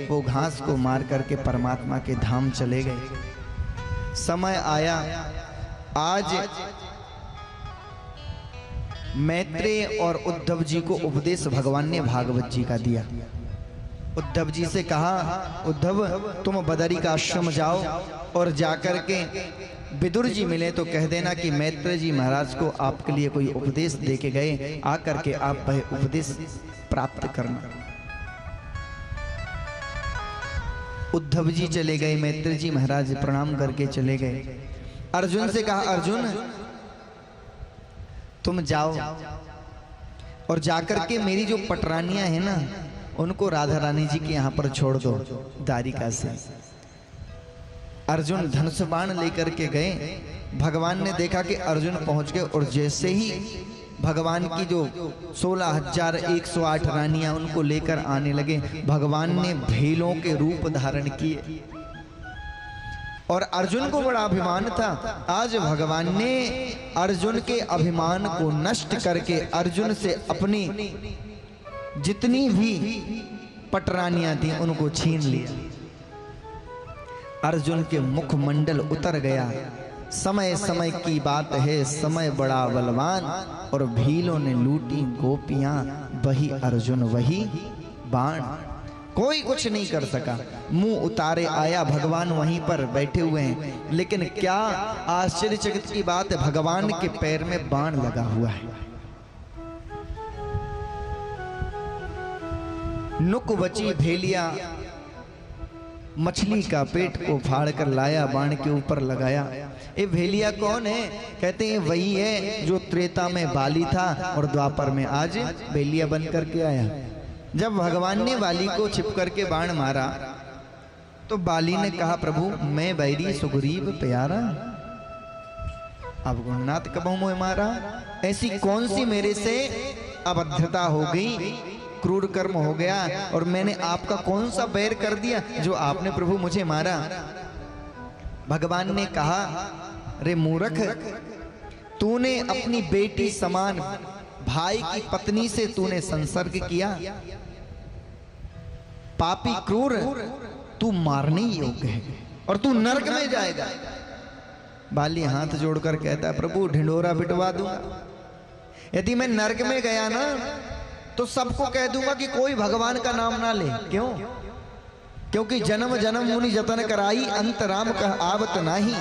वो घास को मार करके परमात्मा के धाम चले गए। समय आया, आज मैत्रेय और उद्धव जी को उपदेश भगवान ने भागवत जी का दिया। उद्धव जी से कहा, उद्धव तुम बदरी का आश्रम जाओ और जाकर के विदुर जी मिले तो कह देना कि मैत्रेय जी महाराज को आपके लिए कोई उपदेश दे के गए, आकर के आप वह उपदेश प्राप्त करना। उद्धव जी चले गए, मैत्रेय जी महाराज प्रणाम करके चले गए। अर्जुन से कहा, अर्जुन तुम जाओ और जाकर के मेरी जो पटरानियां हैं ना, उनको राधा रानी जी के यहाँ पर छोड़ दो द्वारिका से। अर्जुन धनुष बाण लेकर के गए। भगवान ने देखा कि अर्जुन पहुंच गए और जैसे ही भगवान की जो 16,108 रानियां उनको लेकर आने लगे, भगवान ने भेलों के रूप धारण किए और अर्जुन को बड़ा अभिमान था। आज भगवान ने अर्जुन के अभिमान को नष्ट करके अर्जुन से अपनी जितनी भी पटरानियां थी उनको छीन लिया। अर्जुन के मुखमंडल उतर गया। समय समय की बात है, समय बड़ा बलवान, और भीलों ने लूटी गोपियां, वही अर्जुन वही बाण, कोई कुछ नहीं कर सका। मुंह उतारे आया, भगवान वहीं पर बैठे हुए हैं। लेकिन क्या आश्चर्यचकित की बात है, भगवान के पैर में बाण लगा हुआ है। नुक बची भेलिया मछली का पेट को फाड़ कर लाया, बाण के ऊपर लगाया। ये भेलिया कौन है? कहते हैं वही है जो त्रेता में बाली था और द्वापर में आज भेलिया बन करके आया। जब भगवान ने बाली को छिप करके बाण मारा तो बाली ने कहा, प्रभु मैं बैरी सुग्रीव प्यारा, अब गुणनाथ कब मोह मारा। ऐसी कौन सी मेरे से अभद्रता हो गई, क्रूर कर्म हो गया, और मैंने आपका कौन सा बैर कर दिया जो आपने प्रभु मुझे मारा। भगवान ने कहा, रे मूर्ख, तूने अपनी बेटी समान भाई की पत्नी से तूने संसर्ग किया, पापी क्रूर, तू मारने योग्य है और तू नरक में जाएगा। बाली हाथ जोड़कर कहता है, प्रभु ढिंडोरा पिटवा दूंगा। यदि मैं नरक में गया ना तो सबको कह दूंगा कि कोई भगवान का नाम ना ले। क्यों? क्योंकि जन्म जन्म मुनि जतन कराई, अंत राम कह आवत नाही।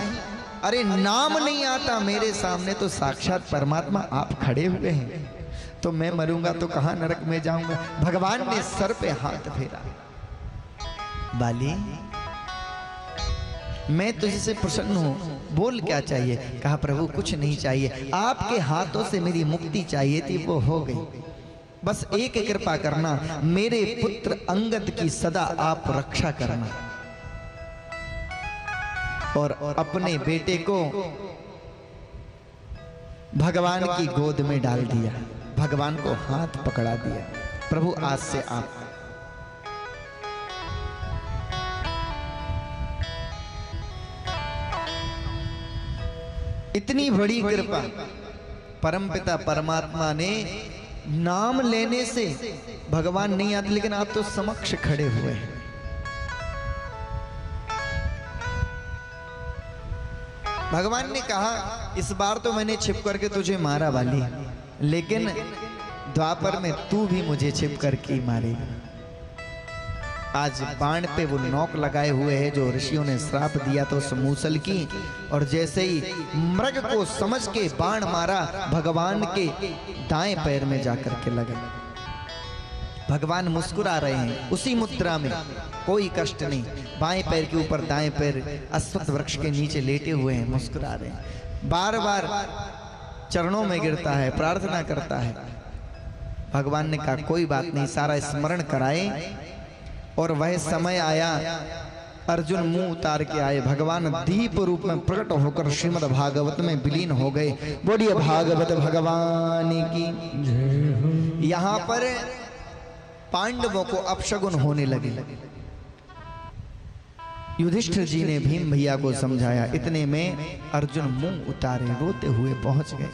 अरे नाम नहीं आता मेरे सामने तो साक्षात परमात्मा आप खड़े हुए हैं, तो मैं मरूंगा तो कहां नरक में जाऊंगा। भगवान ने सर पे हाथ फेरा, बाली मैं तुझसे प्रसन्न हूं, बोल क्या चाहिए। कहा, प्रभु कुछ नहीं चाहिए, आपके हाथों से मेरी मुक्ति चाहिए थी, वो हो गई। बस एक कृपा करना, मेरे पुत्र अंगद की सदा आप रक्षा करना और अपने बेटे को भगवान की गोद में डाल दिया, भगवान को हाथ पकड़ा दिया। प्रभु आज से आप इतनी बड़ी कृपा परमपिता परमात्मा ने, नाम लेने से भगवान नहीं आते, लेकिन आप तो समक्ष खड़े हुए हैं। भगवान ने कहा, इस बार तो मैंने छिप करके तुझे मारा बाली, लेकिन द्वापर में तू भी मुझे छिप करके मारेगा। आज बाण पे वो नोक लगाए हुए है जो ऋषियों ने श्राप दिया था उस मूसल की, और जैसे ही मृग को समझ के बाण मारा, भगवान के दाएं पैर में जाकर के लगा। भगवान मुस्कुरा रहे हैं उसी मुद्रा में, कोई कष्ट नहीं। बाएं पैर के ऊपर दाएं पैर अश्वत्थ वृक्ष के नीचे लेटे हुए हैं, मुस्कुरा रहे हैं। बार बार चरणों में गिरता है, प्रार्थना करता है। भगवान ने कहा, कोई बात नहीं, सारा स्मरण कराए। और वह समय आया, अर्जुन मुंह उतार के आए, भगवान दीप रूप में प्रकट होकर श्रीमद् भागवत में विलीन हो गए। बोलिए भागवत भगवान की। यहाँ पर पांडवों को अपशगुन होने लगे। युधिष्ठिर जी ने भीम भैया को समझाया, इतने में अर्जुन मुंह उतारे रोते हुए पहुंच गए।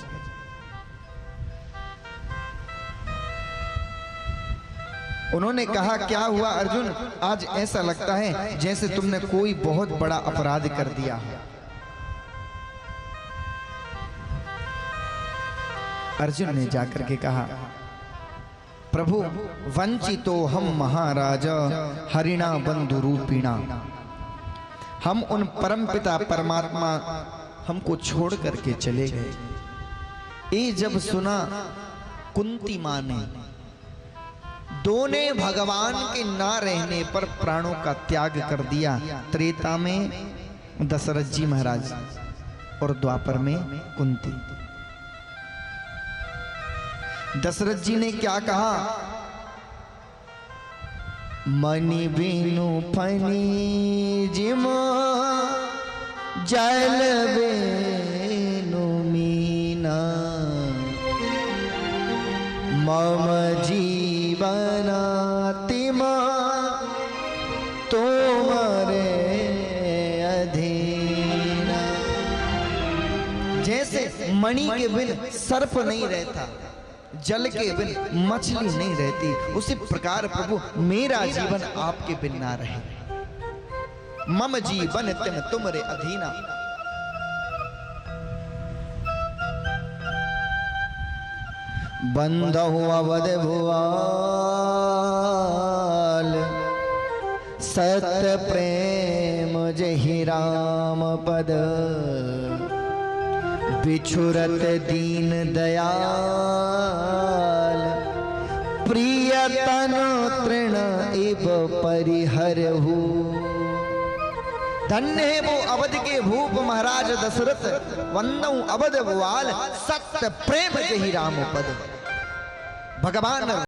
उन्होंने कहा, क्या हुआ अर्जुन, आज ऐसा लगता है जैसे तुमने कोई बहुत बड़ा अपराध कर दिया। अर्जुन ने जाकर के कहा, प्रभु वंचितो हम महाराजा हरिणा बंधु रूपिणा, हम उन परमपिता परमात्मा हमको छोड़ करके चले गए। ये जब सुना कुंती मां ने, दोनों भगवान के ना रहने पर प्राणों का त्याग कर दिया। त्रेता में दशरथ जी महाराज और द्वापर में कुंती। दशरथ जी ने क्या कहा, मणि बिनु फनी जिम जल बिनु मीना, मम जीवन तिम तुमरे अधीना। जैसे मणि के बिन सर्प नहीं रहता, जल के बिन मछली नहीं रहती, उसी प्रकार प्रभु मेरा जीवन आपके बिन ना रहे। मम जीवन तिम तुमरे अधीना। बंधु अवध भुआल, सत्य प्रेम जहि राम पद, बिछुरत दीन दयाल, प्रिय तनु तृण इव परिहरहु। धन्य है वो अवध के भूप महाराज दशरथ, वंदौ अवध भुआल, सत्य प्रेम जहि राम पद। भगवान